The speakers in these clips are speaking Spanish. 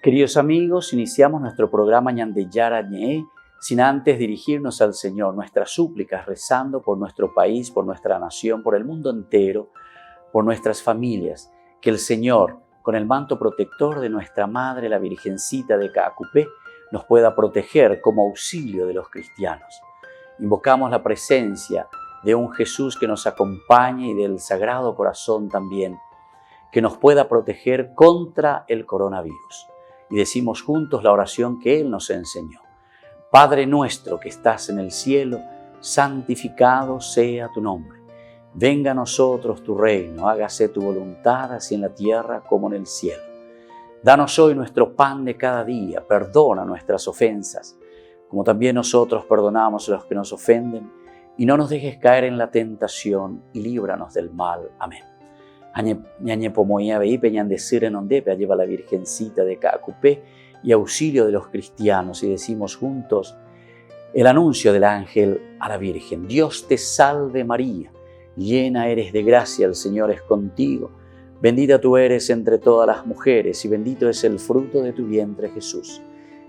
Queridos amigos, iniciamos nuestro programa Ñandeyara Ñe'e sin antes dirigirnos al Señor, nuestras súplicas, rezando por nuestro país, por nuestra nación, por el mundo entero, por nuestras familias. Que el Señor, con el manto protector de nuestra Madre, la Virgencita de Caacupé, nos pueda proteger como auxilio de los cristianos. Invocamos la presencia de un Jesús que nos acompañe y del Sagrado Corazón también, que nos pueda proteger contra el coronavirus. Y decimos juntos la oración que Él nos enseñó. Padre nuestro que estás en el cielo, santificado sea tu nombre. Venga a nosotros tu reino, hágase tu voluntad, así en la tierra como en el cielo. Danos hoy nuestro pan de cada día, perdona nuestras ofensas, como también nosotros perdonamos a los que nos ofenden, y no nos dejes caer en la tentación, y líbranos del mal. Amén. Lleva la Virgencita de Caacupé y auxilio de los cristianos, y decimos juntos el anuncio del ángel a la Virgen. Dios te salve María, llena eres de gracia, el Señor es contigo. Bendita tú eres entre todas las mujeres y bendito es el fruto de tu vientre Jesús.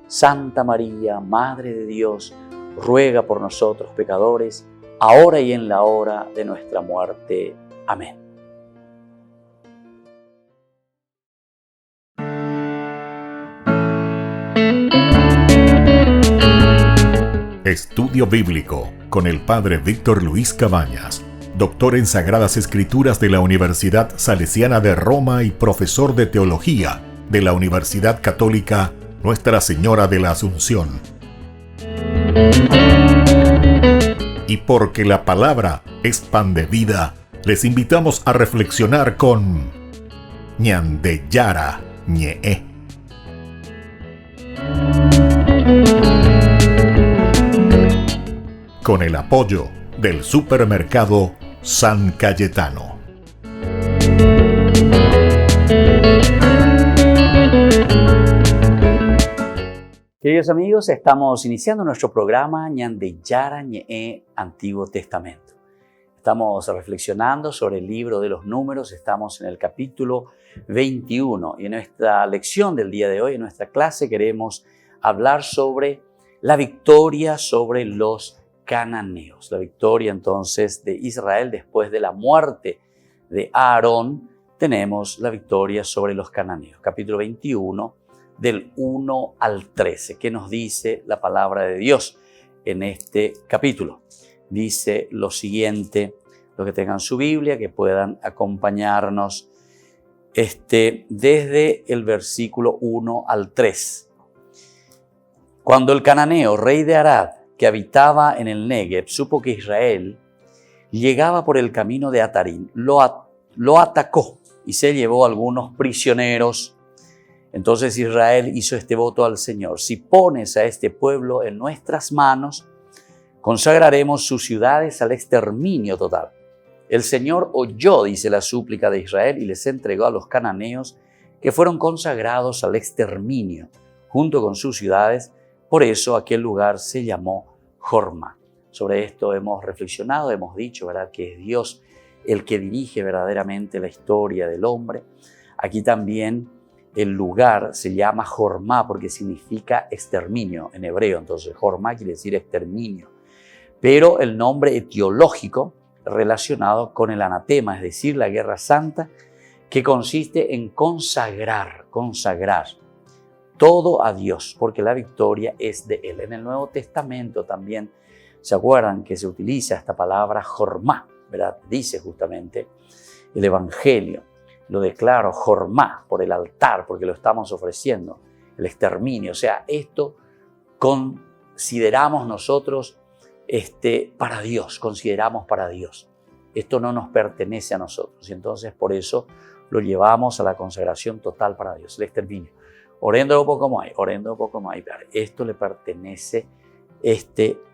Santa María, Madre de Dios, ruega por nosotros pecadores, ahora y en la hora de nuestra muerte. Amén. Estudio Bíblico con el Padre Víctor Luis Cabañas, doctor en Sagradas Escrituras de la Universidad Salesiana de Roma y profesor de Teología de la Universidad Católica Nuestra Señora de la Asunción. Y porque la palabra es pan de vida, les invitamos a reflexionar con Ñandeyara Ñe'e. Con el apoyo del supermercado San Cayetano. Queridos amigos, estamos iniciando nuestro programa Ñandeyara Ñe'e, Antiguo Testamento. Estamos reflexionando sobre el libro de los Números, estamos en el capítulo 21 y en nuestra lección del día de hoy, en nuestra clase, queremos hablar sobre la victoria sobre los cananeos. La victoria entonces de Israel después de la muerte de Aarón, tenemos la victoria sobre los cananeos. Capítulo 21 del 1 al 13. ¿Qué nos dice la palabra de Dios en este capítulo? Dice lo siguiente, los que tengan su Biblia, que puedan acompañarnos desde el versículo 1 al 3. Cuando el cananeo, rey de Arad, que habitaba en el Negev, supo que Israel llegaba por el camino de Atarim, lo atacó y se llevó algunos prisioneros. Entonces Israel hizo este voto al Señor: si pones a este pueblo en nuestras manos, consagraremos sus ciudades al exterminio total. El Señor oyó, dice la súplica de Israel, y les entregó a los cananeos, que fueron consagrados al exterminio, junto con sus ciudades. Por eso aquel lugar se llamó Jorma. Sobre esto hemos reflexionado, hemos dicho, ¿verdad?, que es Dios el que dirige verdaderamente la historia del hombre. Aquí también el lugar se llama Jorma porque significa exterminio en hebreo. Entonces Jorma quiere decir exterminio. Pero el nombre etiológico relacionado con el anatema, es decir, la guerra santa, que consiste en consagrar todo a Dios, porque la victoria es de Él. En el Nuevo Testamento también, ¿se acuerdan que se utiliza esta palabra Jorma, ¿verdad? Dice justamente el Evangelio, lo declaro Jorma por el altar, porque lo estamos ofreciendo, el exterminio. O sea, esto consideramos nosotros para Dios, consideramos para Dios. Esto no nos pertenece a nosotros y entonces por eso lo llevamos a la consagración total para Dios, el exterminio. Orando un poco más, esto le pertenece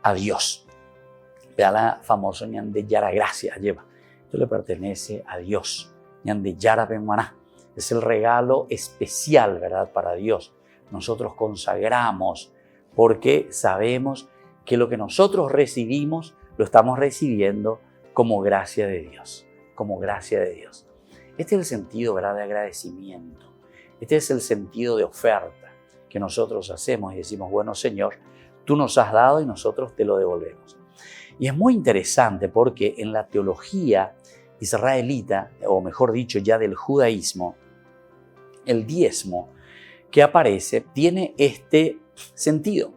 a Dios. Vea la famosa Ñandeyara gracia, lleva. Esto le pertenece a Dios. Ñandeyara Benmaná. Es el regalo especial, ¿verdad?, para Dios. Nosotros consagramos porque sabemos que lo que nosotros recibimos lo estamos recibiendo como gracia de Dios, como gracia de Dios. Este es el sentido, ¿verdad?, de agradecimiento. Este es el sentido de oferta. que nosotros hacemos y decimos, bueno, Señor, tú nos has dado y nosotros te lo devolvemos. Y es muy interesante porque en la teología israelita, o mejor dicho, ya del judaísmo, el diezmo que aparece tiene este sentido.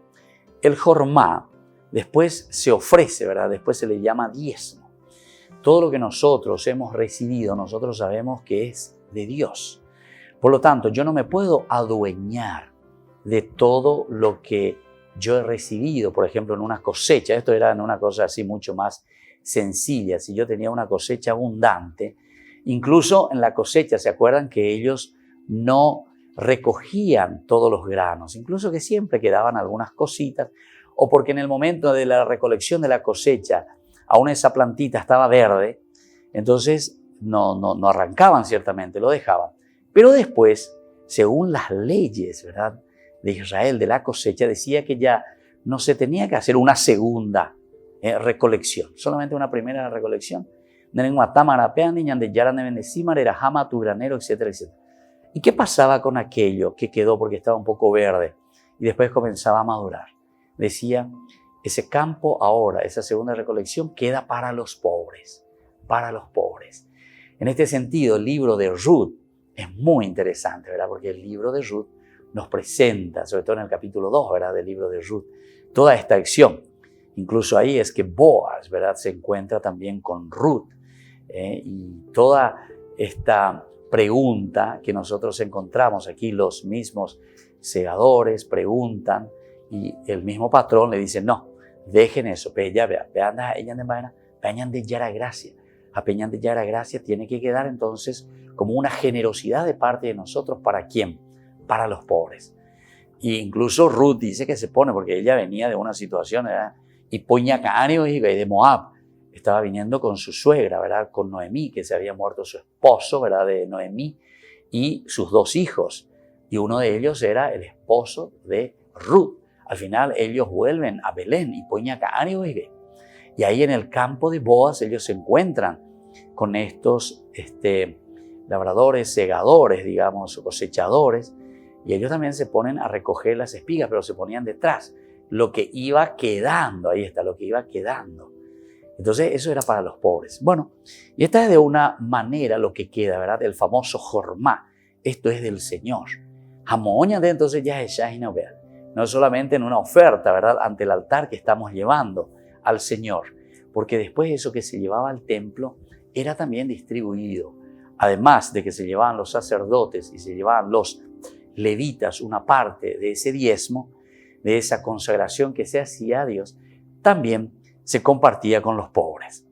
El jormá después se ofrece, ¿verdad? Después se le llama diezmo. Todo lo que nosotros hemos recibido, nosotros sabemos que es de Dios. Por lo tanto, yo no me puedo adueñar de todo lo que yo he recibido, por ejemplo, en una cosecha. Esto era en una cosa así mucho más sencilla. Si yo tenía una cosecha abundante, incluso en la cosecha, ¿se acuerdan que ellos no recogían todos los granos? Incluso que siempre quedaban algunas cositas, o porque en el momento de la recolección de la cosecha, aún esa plantita estaba verde, entonces no arrancaban ciertamente, lo dejaban. Pero después, según las leyes, ¿verdad?, de Israel, de la cosecha, decía que ya no se tenía que hacer una segunda recolección, solamente una primera recolección. Etcétera, etcétera. ¿Y qué pasaba con aquello que quedó porque estaba un poco verde y después comenzaba a madurar? Decía, ese campo ahora, esa segunda recolección, queda para los pobres, para los pobres. En este sentido, el libro de Ruth es muy interesante, ¿verdad? Porque el libro de Ruth nos presenta, sobre todo en el capítulo 2, ¿verdad?, del libro de Ruth, toda esta acción. Incluso ahí es que Boaz, ¿verdad?, se encuentra también con Ruth. Y toda esta pregunta que nosotros encontramos aquí, los mismos segadores preguntan y el mismo patrón le dice, no, dejen eso, ella de Yara Gracia. A Peñan de Yara Gracia tiene que quedar entonces como una generosidad de parte de nosotros. ¿Para quién? Para los pobres. Y incluso Ruth dice que se pone, porque ella venía de una situación, ¿verdad?, y Poñacario y de Moab. Estaba viniendo con su suegra, ¿verdad?, con Noemí, que se había muerto su esposo, ¿verdad?, de Noemí, y sus 2 hijos. Y uno de ellos era el esposo de Ruth. Al final ellos vuelven a Belén y Poñacario y ahí en el campo de Boaz ellos se encuentran con estos labradores, segadores, digamos, cosechadores, y ellos también se ponen a recoger las espigas, pero se ponían detrás. Lo que iba quedando, ahí está, lo que iba quedando. Entonces eso era para los pobres. Bueno, y esta es de una manera lo que queda, ¿verdad? El famoso jormá. Esto es del Señor. Hamoña entonces ya es Shahinobea. No solamente en una oferta, ¿verdad?, ante el altar que estamos llevando al Señor, porque después eso que se llevaba al templo era también distribuido. Además de que se llevaban los sacerdotes y se llevaban los levitas una parte de ese diezmo, de esa consagración que se hacía a Dios, también se compartía con los pobres.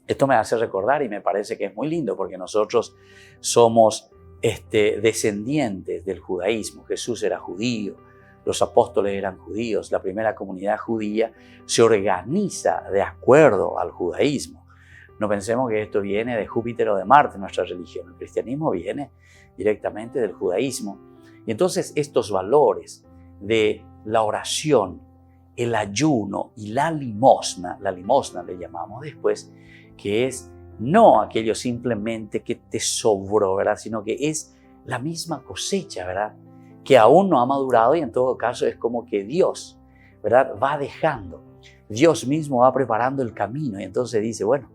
Esto me hace recordar y me parece que es muy lindo porque nosotros somos descendientes del judaísmo. Jesús era judío, los apóstoles eran judíos, la primera comunidad judía se organiza de acuerdo al judaísmo. No pensemos que esto viene de Júpiter o de Marte, nuestra religión. El cristianismo viene directamente del judaísmo. Y entonces estos valores de la oración, el ayuno y la limosna le llamamos después, que es no aquello simplemente que te sobró, ¿verdad?, sino que es la misma cosecha, ¿verdad?, que aún no ha madurado y en todo caso es como que Dios, ¿verdad?, va dejando. Dios mismo va preparando el camino y entonces dice, bueno,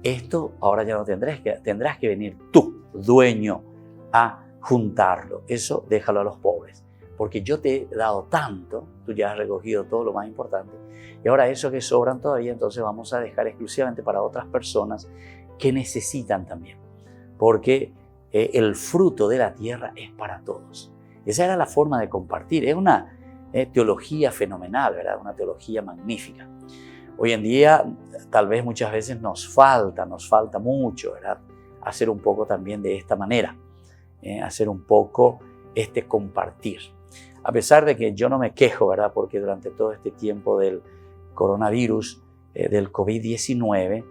esto ahora ya no tendrás que venir tú, dueño, a juntarlo. Eso déjalo a los pobres, porque yo te he dado tanto, tú ya has recogido todo lo más importante, y ahora eso que sobran todavía, entonces vamos a dejar exclusivamente para otras personas que necesitan también, porque el fruto de la tierra es para todos. Esa era la forma de compartir. Es una teología fenomenal, ¿verdad? Una teología magnífica. Hoy en día, tal vez muchas veces nos falta mucho, ¿verdad?, hacer un poco también de esta manera, hacer un poco compartir. A pesar de que yo no me quejo, ¿verdad?, porque durante todo este tiempo del coronavirus, del COVID-19,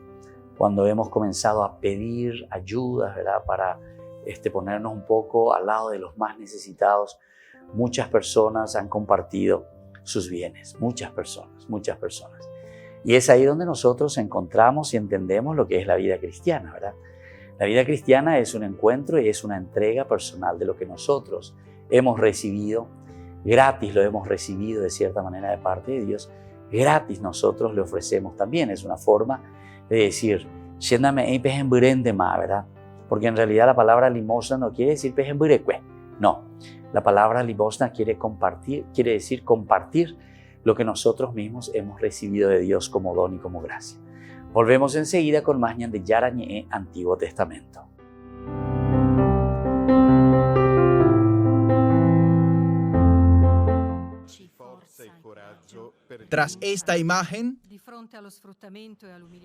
cuando hemos comenzado a pedir ayudas, ¿verdad?, para ponernos un poco al lado de los más necesitados, muchas personas han compartido sus bienes, muchas personas. Y es ahí donde nosotros encontramos y entendemos lo que es la vida cristiana, ¿verdad? La vida cristiana es un encuentro y es una entrega personal de lo que nosotros hemos recibido gratis lo hemos recibido de cierta manera de parte de Dios, gratis nosotros le ofrecemos también. Es una forma de decir, ¿verdad? Porque en realidad la palabra limosna no quiere decir no, la palabra limosna quiere decir compartir lo que nosotros mismos hemos recibido de Dios como don y como gracia. Volvemos enseguida con más Ñande Yarañe, Antiguo Testamento. Tras esta imagen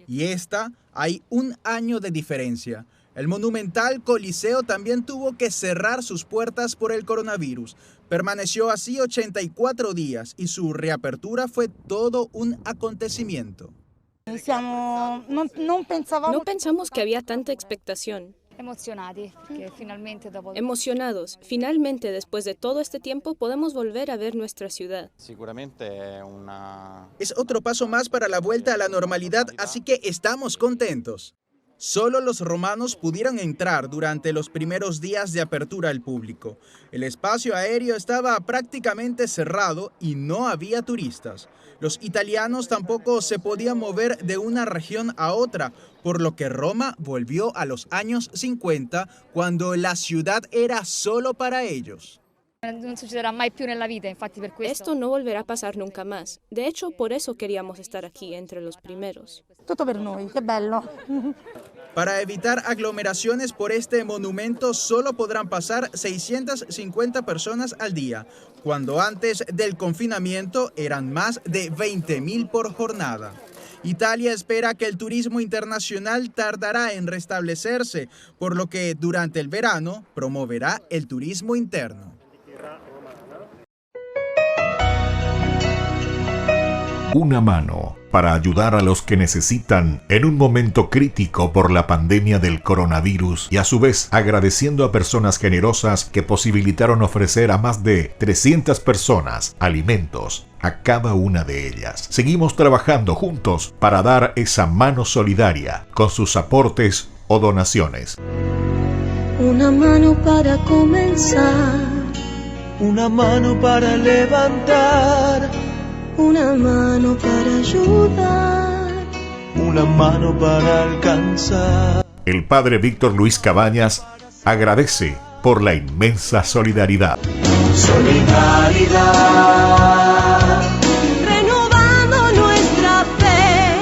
y esta, hay un año de diferencia. El monumental Coliseo también tuvo que cerrar sus puertas por el coronavirus. Permaneció así 84 días y su reapertura fue todo un acontecimiento. No pensamos que había tanta expectación. Emocionados. Finalmente, después de todo este tiempo, podemos volver a ver nuestra ciudad. Es otro paso más para la vuelta a la normalidad, así que estamos contentos. Solo los romanos pudieron entrar durante los primeros días de apertura al público. El espacio aéreo estaba prácticamente cerrado y no había turistas. Los italianos tampoco se podían mover de una región a otra, por lo que Roma volvió a los años 50, cuando la ciudad era solo para ellos. Esto no volverá a pasar nunca más. De hecho, por eso queríamos estar aquí entre los primeros. Tutto per noi, qué bello. Para evitar aglomeraciones por este monumento solo podrán pasar 650 personas al día, cuando antes del confinamiento eran más de 20.000 por jornada. Italia espera que el turismo internacional tardará en restablecerse, por lo que durante el verano promoverá el turismo interno. Una mano para ayudar a los que necesitan en un momento crítico por la pandemia del coronavirus y a su vez agradeciendo a personas generosas que posibilitaron ofrecer a más de 300 personas alimentos a cada una de ellas. Seguimos trabajando juntos para dar esa mano solidaria con sus aportes o donaciones. Una mano para comenzar, una mano para levantar, una mano para ayudar, una mano para alcanzar. El padre Víctor Luis Cabañas agradece por la inmensa solidaridad. Solidaridad, renovando nuestra fe,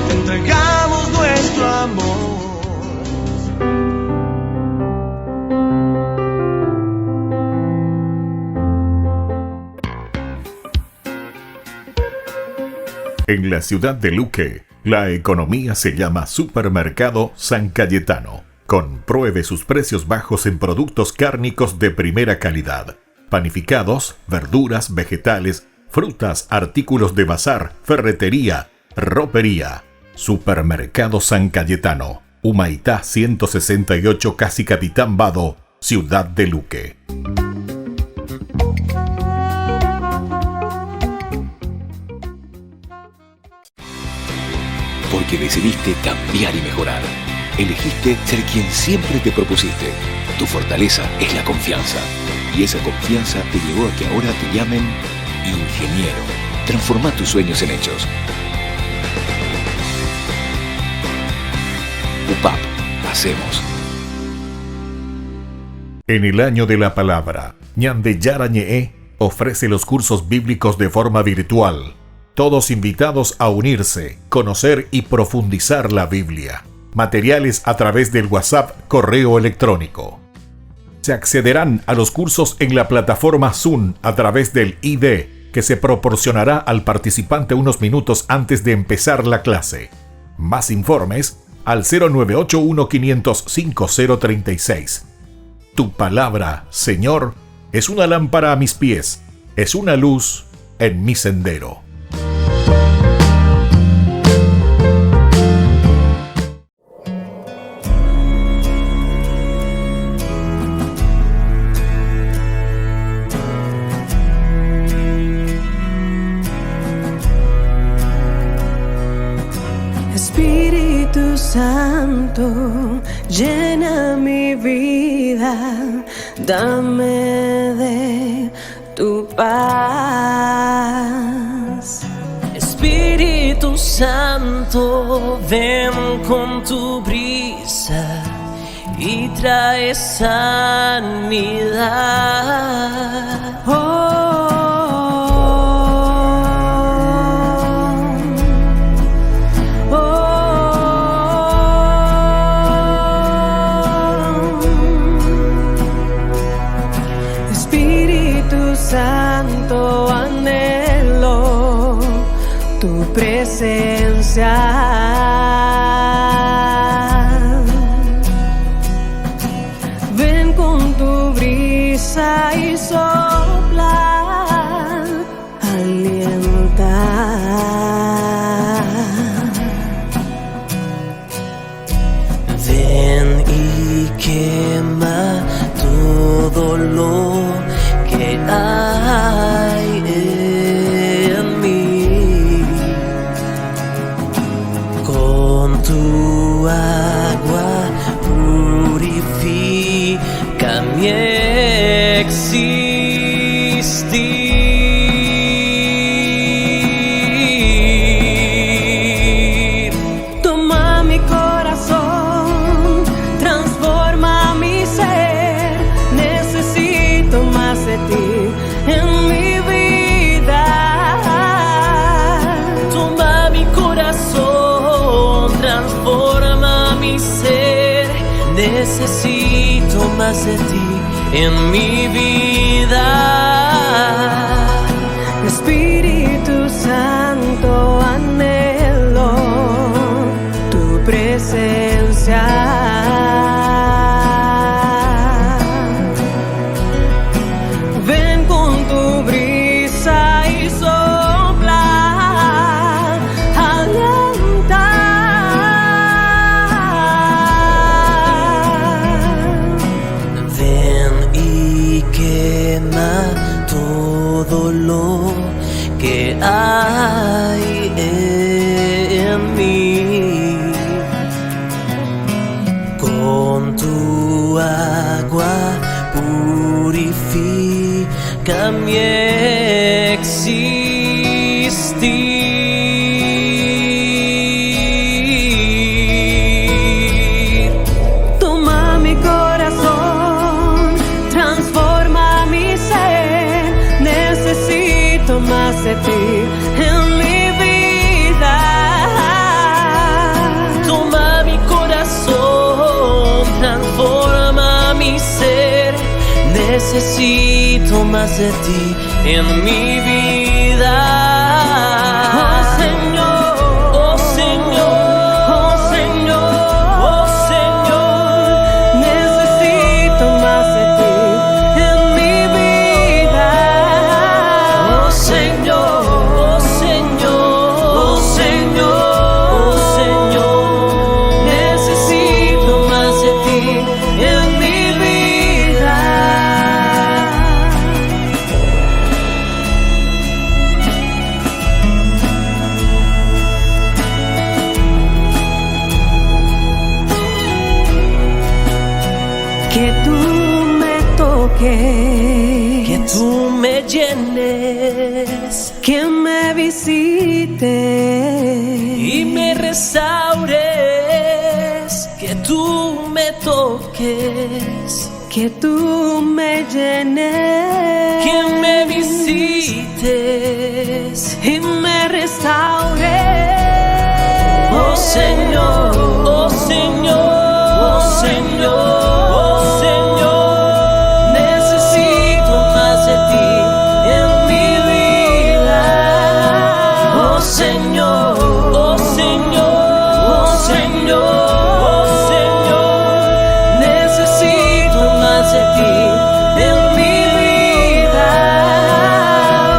te entregamos nuestro amor. En la ciudad de Luque, la economía se llama Supermercado San Cayetano. Compruebe sus precios bajos en productos cárnicos de primera calidad. Panificados, verduras, vegetales, frutas, artículos de bazar, ferretería, ropería. Supermercado San Cayetano, Humaitá 168, Casi Capitán Vado, ciudad de Luque. Porque decidiste cambiar y mejorar. Elegiste ser quien siempre te propusiste. Tu fortaleza es la confianza. Y esa confianza te llevó a que ahora te llamen ingeniero. Transforma tus sueños en hechos. UPAP. Hacemos. En el año de la palabra, Ñande Yarañe ofrece los cursos bíblicos de forma virtual. Todos invitados a unirse, conocer y profundizar la Biblia. Materiales a través del WhatsApp, correo electrónico. Se accederán a los cursos en la plataforma Zoom a través del ID, que se proporcionará al participante unos minutos antes de empezar la clase. Más informes al 0981-500-5036. Tu palabra, Señor, es una lámpara a mis pies, es una luz en mi sendero. Espíritu Santo, llena mi vida, dame de tu paz. Espíritu Santo, ven con tu brisa y trae sanidad. Espíritu Santo, anhelo tu presencia. Ven con tu brisa y sopla, alienta. Ven y quema todo lo que hay en mí. Con tu agua purifica mi existir. Toma mi corazón, transforma mi ser. Necesito más de ti en mi vida. Toma mi corazón, transforma mi ser. Necesito más de ti en mi vida. Espíritu Santo, anhelo tu presencia. Ven con tu brisa y sopla, alienta. Ven y quema todo lo que hay en mí. Con tu agua purifica mi existir. Toma mi corazón, transforma mi ser. Necesito más de ti en mi vida. Toma mi corazón, transforma mi ser. Necesito más de ti en mi vida. Oh Señor, Oh Señor, oh Señor, oh Señor. necesito más de ti en mi vida. Oh Señor, oh Señor, oh Señor, oh Señor. Necesito más de ti en mi vida. Que tú me toques, Que tú me llenes que me visites y me restaures. Que tú me toques, que tú me llenes, que me visites y me restaures. Oh Señor, oh Señor, oh Señor, oh Señor. Necesito más de ti en mi vida. Oh Señor, oh Señor, oh Señor, oh Señor. Necesito más de ti en mi vida.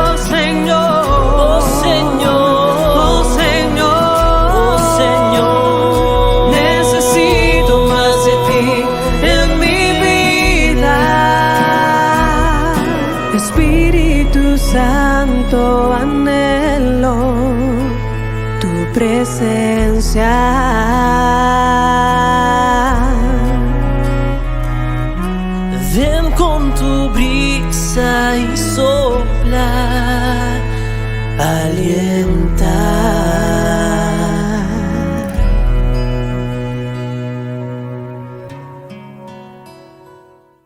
Oh Señor, Oh Señor, oh Señor, oh Señor. Necesito más de ti en mi vida. Espíritu Santo, anhelo tu presencia. Ven con tu brisa y sol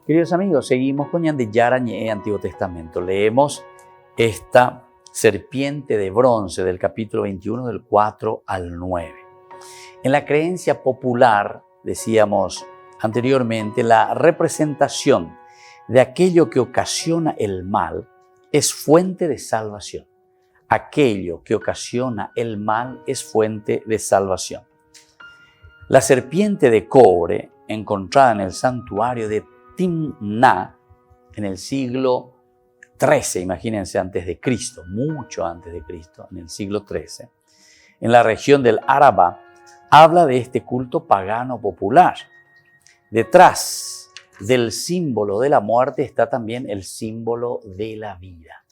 Queridos amigos, seguimos con Yande Yarañé, Antiguo Testamento. Leemos esta serpiente de bronce del capítulo 21, del 4 al 9. En la creencia popular, decíamos anteriormente, la representación de aquello que ocasiona el mal es fuente de salvación. Aquello que ocasiona el mal es fuente de salvación. La serpiente de cobre, encontrada en el santuario de Timná, en el siglo XIII, imagínense, antes de Cristo, mucho antes de Cristo, en el siglo XIII, en la región del Arabá, habla de este culto pagano popular. Detrás del símbolo de la muerte está también el símbolo de la vida.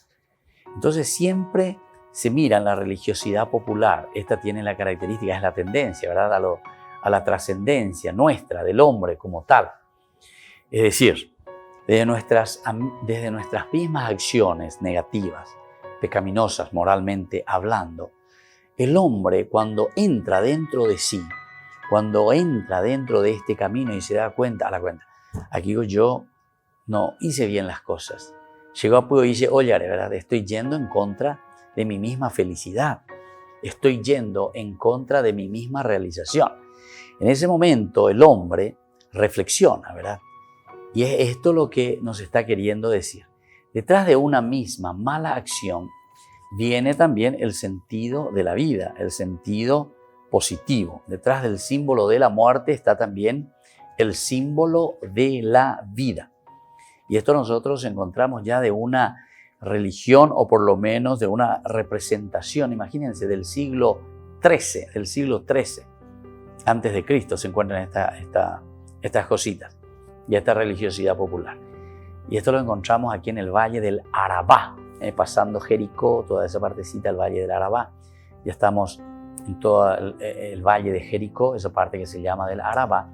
Entonces siempre se mira en la religiosidad popular. Esta tiene la característica, es la tendencia, ¿verdad?, a la trascendencia nuestra, del hombre como tal. Es decir, desde nuestras mismas acciones negativas, pecaminosas moralmente hablando, el hombre cuando entra dentro de sí, cuando entra dentro de este camino y se da cuenta, aquí yo no hice bien las cosas. Llegó a punto y dice, oye, ¿verdad? Estoy yendo en contra de mi misma felicidad. Estoy yendo en contra de mi misma realización. En ese momento el hombre reflexiona, ¿verdad? Y es esto lo que nos está queriendo decir. Detrás de una misma mala acción viene también el sentido de la vida, el sentido positivo. Detrás del símbolo de la muerte está también el símbolo de la vida. Y esto nosotros encontramos ya de una religión, o por lo menos de una representación, imagínense, del siglo XIII, antes de Cristo se encuentran estas cositas y esta religiosidad popular. Y esto lo encontramos aquí en el Valle del Arabá, pasando Jericó, toda esa partecita del Valle del Arabá. Ya estamos en todo el Valle de Jericó, esa parte que se llama del Arabá,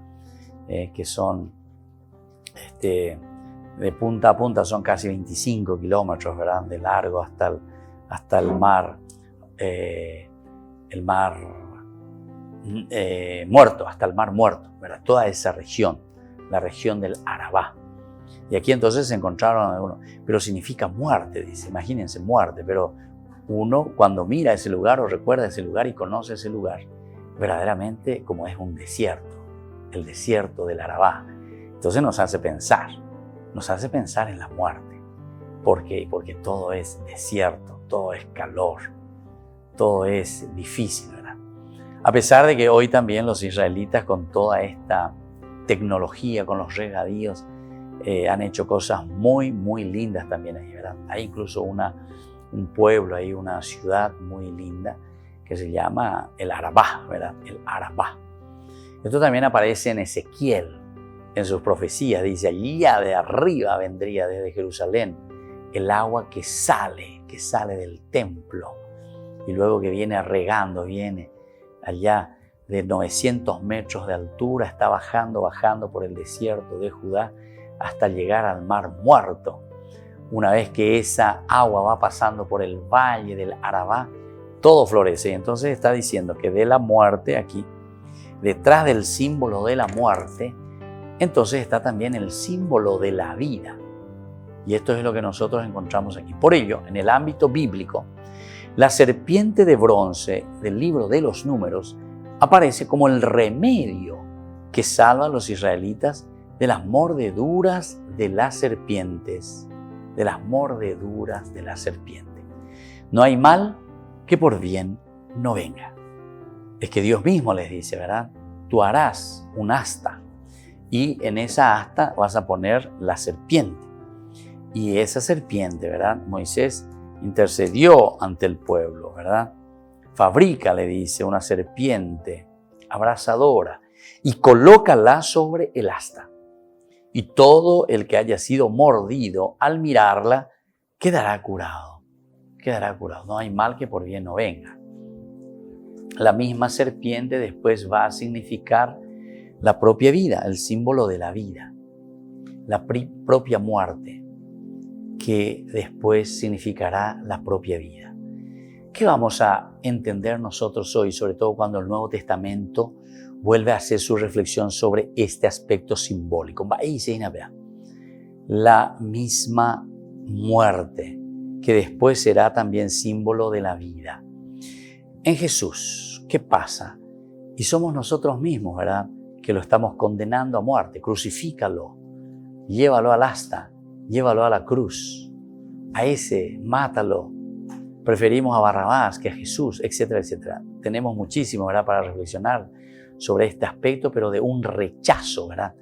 que son de punta a punta, son casi 25 kilómetros, ¿verdad?, de largo hasta el mar Muerto, hasta el Mar Muerto, ¿verdad? Toda esa región, la región del Arabá. Y aquí entonces se encontraron algunos, pero significa muerte, dice, imagínense, muerte, pero uno cuando mira ese lugar o recuerda ese lugar y conoce ese lugar, verdaderamente como es un desierto, el desierto del Arabá. Entonces nos hace pensar en la muerte, porque todo es desierto, todo es calor, todo es difícil, ¿verdad? A pesar de que hoy también los israelitas, con toda esta tecnología, con los regadíos, han hecho cosas muy, muy lindas también ahí, ¿verdad? Hay incluso un pueblo, hay una ciudad muy linda que se llama el Arabá, ¿verdad? El Arabá. Esto también aparece en Ezequiel, en sus profecías. Dice, allá de arriba vendría desde Jerusalén el agua que sale del templo y luego que viene regando, viene allá de 900 metros de altura, está bajando por el desierto de Judá hasta llegar al Mar Muerto. Una vez que esa agua va pasando por el valle del Arabá, todo florece. Entonces está diciendo que de la muerte aquí, detrás del símbolo de la muerte, entonces está también el símbolo de la vida. Y esto es lo que nosotros encontramos aquí. Por ello, en el ámbito bíblico, la serpiente de bronce del libro de los Números aparece como el remedio que salva a los israelitas de las mordeduras de las serpientes. De las mordeduras de la serpiente. No hay mal que por bien no venga. Es que Dios mismo les dice, ¿verdad? Tú harás un asta y en esa asta vas a poner la serpiente. Y esa serpiente, ¿verdad? Moisés intercedió ante el pueblo, ¿verdad? Fabrica, le dice, una serpiente abrasadora y colócala sobre el asta. Y todo el que haya sido mordido al mirarla quedará curado. Quedará curado. No hay mal que por bien no venga. La misma serpiente después va a significar la propia vida, el símbolo de la vida. La propia muerte, que después significará la propia vida. ¿Qué vamos a entender nosotros hoy, sobre todo cuando el Nuevo Testamento vuelve a hacer su reflexión sobre este aspecto simbólico? la misma muerte, que después será también símbolo de la vida. En Jesús, ¿qué pasa? Y somos nosotros mismos, ¿verdad?, que lo estamos condenando a muerte. Crucifícalo, llévalo al asta, llévalo a la cruz. A ese, mátalo. Preferimos a Barrabás que a Jesús, etcétera, etcétera. Tenemos muchísimo, ¿verdad?, para reflexionar sobre este aspecto, pero de un rechazo, ¿verdad?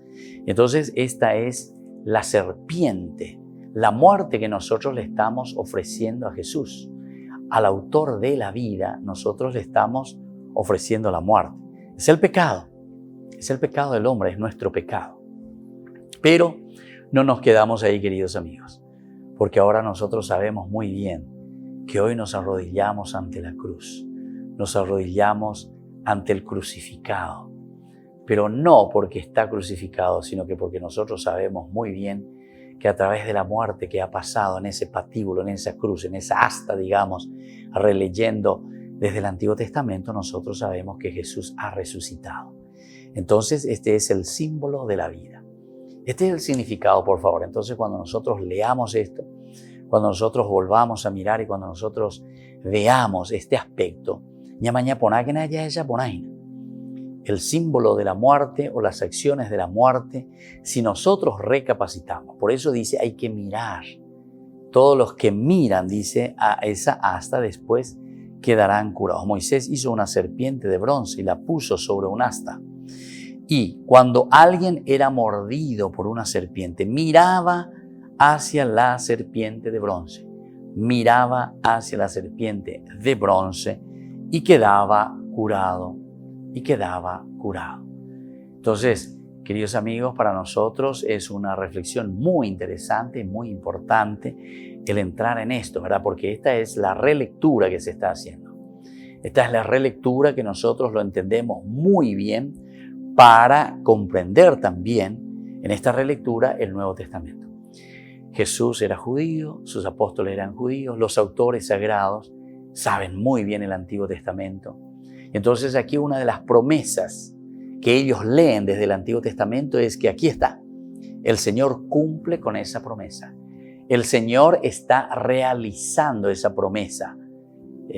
Entonces, esta es la serpiente, la muerte que nosotros le estamos ofreciendo a Jesús. Al autor de la vida, nosotros le estamos ofreciendo la muerte. Es el pecado del hombre, es nuestro pecado. Pero no nos quedamos ahí, queridos amigos, porque ahora nosotros sabemos muy bien que hoy nos arrodillamos ante la cruz, nos arrodillamos ante el crucificado, pero no porque está crucificado, sino que porque nosotros sabemos muy bien que a través de la muerte que ha pasado en ese patíbulo, en esa cruz, en esa asta, digamos, releyendo desde el Antiguo Testamento, nosotros sabemos que Jesús ha resucitado. Entonces, este es el símbolo de la vida. Este es el significado, por favor. Entonces, cuando nosotros leamos esto, cuando nosotros volvamos a mirar y cuando nosotros veamos este aspecto, el símbolo de la muerte o las acciones de la muerte, si nosotros recapacitamos. Por eso dice, hay que mirar. Todos los que miran, dice, a esa asta después quedarán curados. Moisés hizo una serpiente de bronce y la puso sobre un asta. Y cuando alguien era mordido por una serpiente, miraba hacia la serpiente de bronce. Miraba hacia la serpiente de bronce y quedaba curado. Entonces, queridos amigos, para nosotros es una reflexión muy interesante, muy importante el entrar en esto, ¿verdad? Porque esta es la relectura que se está haciendo. Esta es la relectura que nosotros lo entendemos muy bien para comprender también en esta relectura el Nuevo Testamento. Jesús era judío, sus apóstoles eran judíos, los autores sagrados saben muy bien el Antiguo Testamento. Entonces aquí una de las promesas que ellos leen desde el Antiguo Testamento es que aquí está, el Señor cumple con esa promesa. El Señor está realizando esa promesa.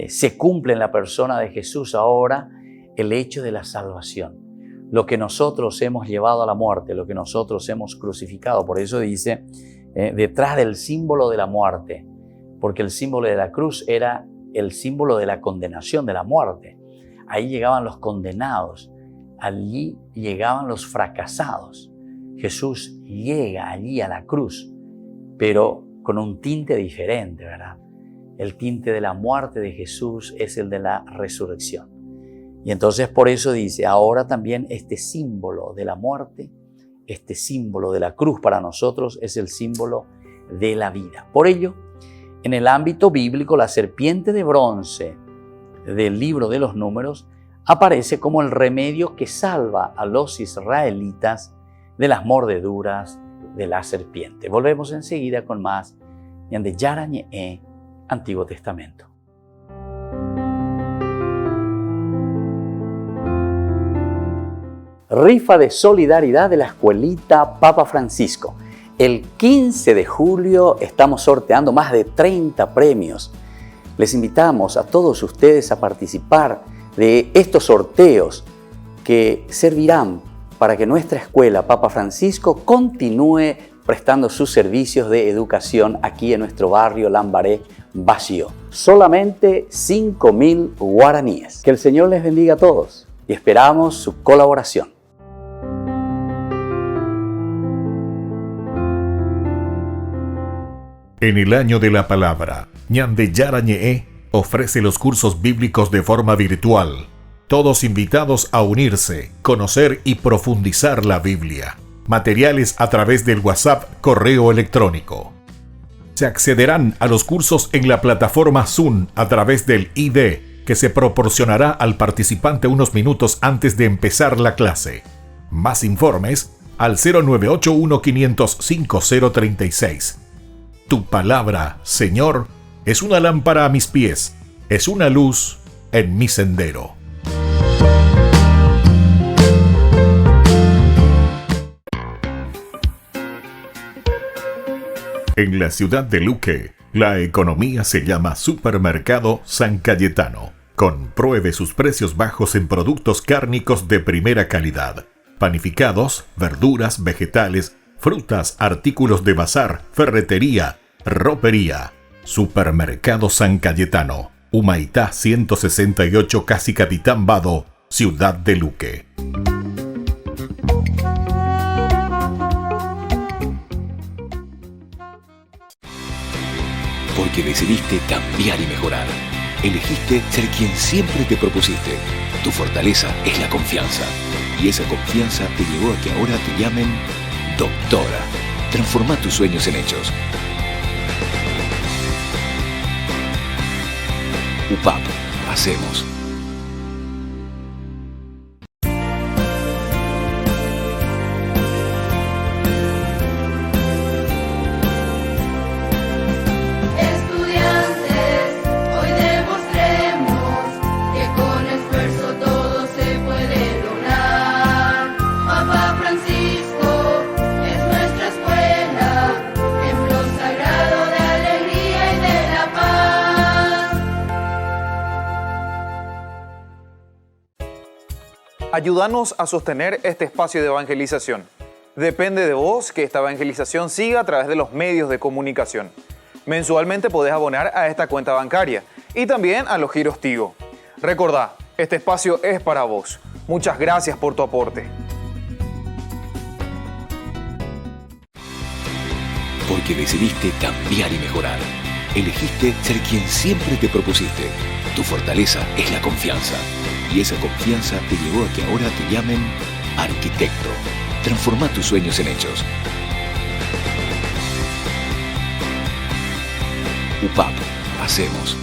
Se cumple en la persona de Jesús ahora el hecho de la salvación. Lo que nosotros hemos llevado a la muerte, lo que nosotros hemos crucificado. Por eso dice, detrás del símbolo de la muerte, porque el símbolo de la cruz era el símbolo de la condenación, de la muerte. Ahí llegaban los condenados, allí llegaban los fracasados. Jesús llega allí a la cruz, pero con un tinte diferente, ¿verdad? El tinte de la muerte de Jesús es el de la resurrección. Y entonces por eso dice, ahora también este símbolo de la muerte, este símbolo de la cruz para nosotros es el símbolo de la vida. Por ello, en el ámbito bíblico, la serpiente de bronce del libro de los Números aparece como el remedio que salva a los israelitas de las mordeduras de la serpiente. Volvemos enseguida con más de Yarañe, Antiguo Testamento. Rifa de solidaridad de la escuelita Papa Francisco. El 15 de julio estamos sorteando más de 30 premios. Les invitamos a todos ustedes a participar de estos sorteos que servirán para que nuestra escuela Papa Francisco continúe prestando sus servicios de educación aquí en nuestro barrio Lambaré, Bajío. Solamente 5.000 guaraníes. Que el Señor les bendiga a todos y esperamos su colaboración. En el año de la palabra, Ñande Yarañe ofrece los cursos bíblicos de forma virtual. Todos invitados a unirse, conocer y profundizar la Biblia. Materiales a través del WhatsApp, correo electrónico. Se accederán a los cursos en la plataforma Zoom a través del ID que se proporcionará al participante unos minutos antes de empezar la clase. Más informes al 0981 505 036. Tu palabra, Señor, es una lámpara a mis pies, es una luz en mi sendero. En la ciudad de Luque, la economía se llama Supermercado San Cayetano. Compruebe sus precios bajos en productos cárnicos de primera calidad. Panificados, verduras, vegetales, frutas, artículos de bazar, ferretería, ropería. Supermercado San Cayetano, Humaitá 168, Casi Capitán Vado, ciudad de Luque. Porque decidiste cambiar y mejorar. Elegiste ser quien siempre te propusiste. Tu fortaleza es la confianza. Y esa confianza te llevó a que ahora te llamen doctora. Transforma tus sueños en hechos. UPAP. Hacemos. Ayúdanos a sostener este espacio de evangelización. Depende de vos que esta evangelización siga a través de los medios de comunicación. Mensualmente podés abonar a esta cuenta bancaria y también a los giros Tigo. Recordá, este espacio es para vos. Muchas gracias por tu aporte. Porque decidiste cambiar y mejorar. Elegiste ser quien siempre te propusiste. Tu fortaleza es la confianza. Y esa confianza te llevó a que ahora te llamen arquitecto. Transforma tus sueños en hechos. UPAP. Hacemos.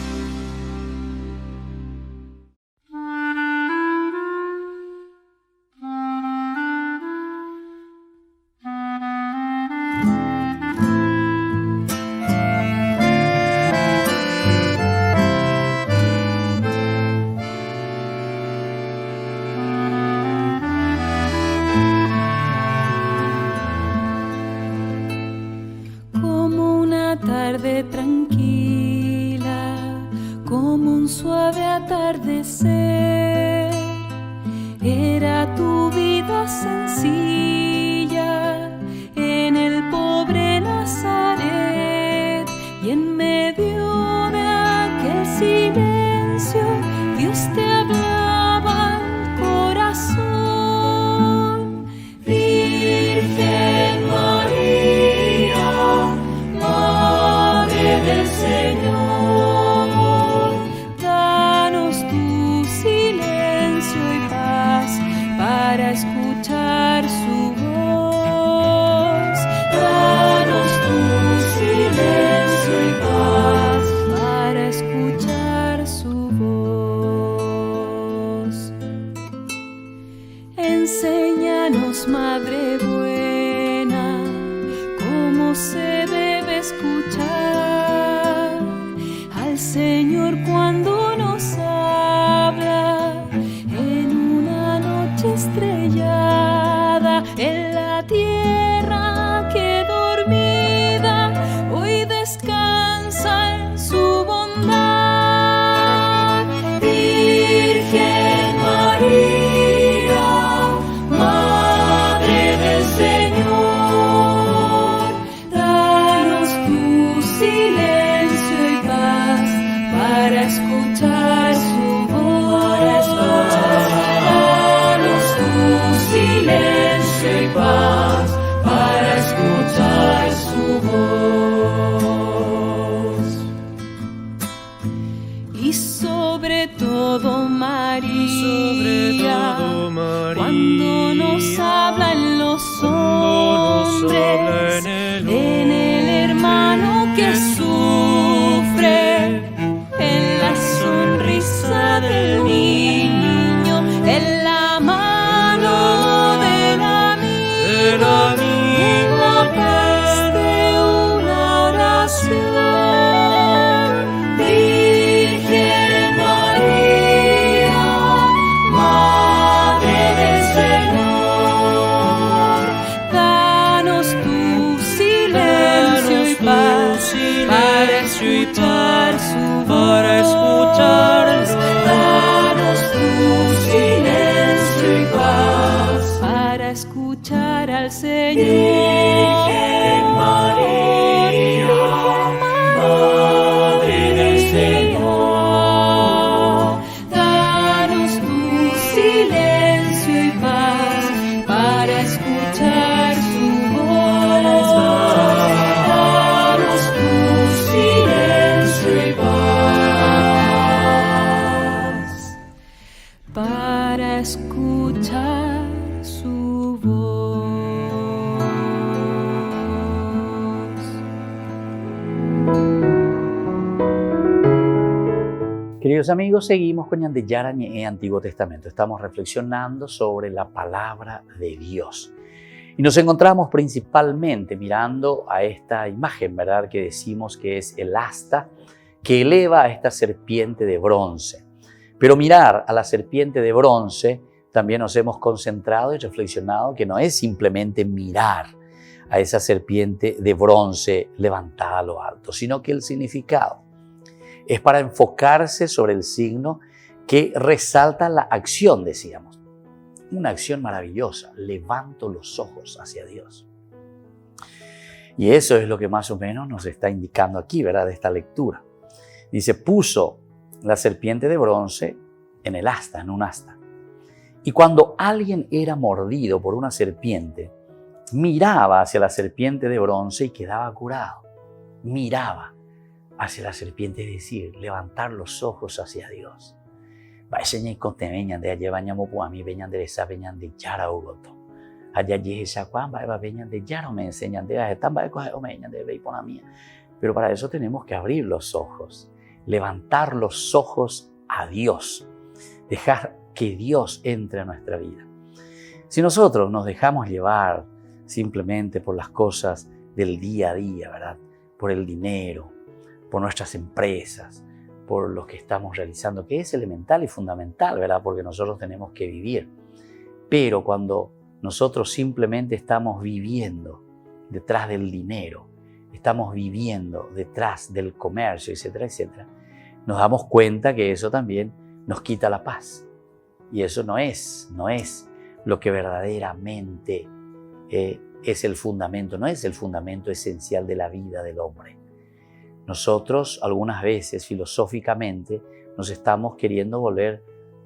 Danos tu silencio y paz para escucharlo. Danos tu silencio y paz para escuchar al Señor. Virgen María, Madre del Señor, danos tu silencio y paz para escuchar su voz. Danos tu silencio y paz para escuchar su voz. Queridos amigos, seguimos con Yandeyara en el Antiguo Testamento. Estamos reflexionando sobre la palabra de Dios. Y nos encontramos principalmente mirando a esta imagen, ¿verdad? Que decimos que es el asta que eleva a esta serpiente de bronce. Pero mirar a la serpiente de bronce, también nos hemos concentrado y reflexionado que no es simplemente mirar a esa serpiente de bronce levantada a lo alto, sino que el significado es para enfocarse sobre el signo que resalta la acción, decíamos. Una acción maravillosa. Levanto los ojos hacia Dios. Y eso es lo que más o menos nos está indicando aquí, ¿verdad? De esta lectura. Dice, puso la serpiente de bronce en el asta, en un asta. Y cuando alguien era mordido por una serpiente, miraba hacia la serpiente de bronce y quedaba curado. Miraba hacia la serpiente, es decir, levantar los ojos hacia Dios. Vaya conte veñan de allá bañamos por a mí veñan de esa veñan de yara ugoto. Allá llegué esa cuan va veñan de yara me enseñan de están va o me veñan de ve por la mía. Pero para eso tenemos que abrir los ojos, levantar los ojos a Dios, dejar que Dios entre a nuestra vida. Si nosotros nos dejamos llevar simplemente por las cosas del día a día, ¿verdad? Por el dinero, por nuestras empresas, por lo que estamos realizando, que es elemental y fundamental, ¿verdad? Porque nosotros tenemos que vivir. Pero cuando nosotros simplemente estamos viviendo detrás del dinero, estamos viviendo detrás del comercio, etcétera, etcétera, nos damos cuenta que eso también nos quita la paz. Y eso no es lo que verdaderamente es el fundamento, no es el fundamento esencial de la vida del hombre. Nosotros algunas veces filosóficamente nos estamos queriendo volver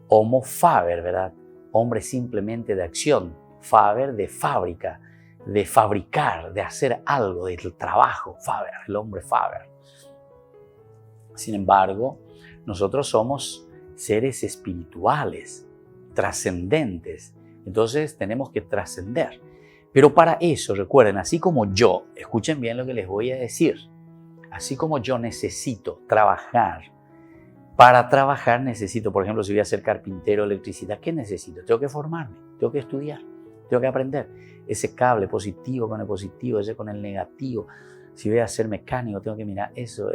homo faber, ¿verdad? Hombre simplemente de acción, faber de fábrica, de fabricar, de hacer algo, del trabajo, faber, el hombre faber. Sin embargo, nosotros somos seres espirituales, trascendentes. Entonces tenemos que trascender. Pero para eso, recuerden, así como yo, escuchen bien lo que les voy a decir, así como yo necesito trabajar, para trabajar necesito, por ejemplo, si voy a ser carpintero, electricista, ¿qué necesito? Tengo que formarme, tengo que estudiar, tengo que aprender. Ese cable positivo con el positivo, ese con el negativo. Si voy a ser mecánico, tengo que mirar eso,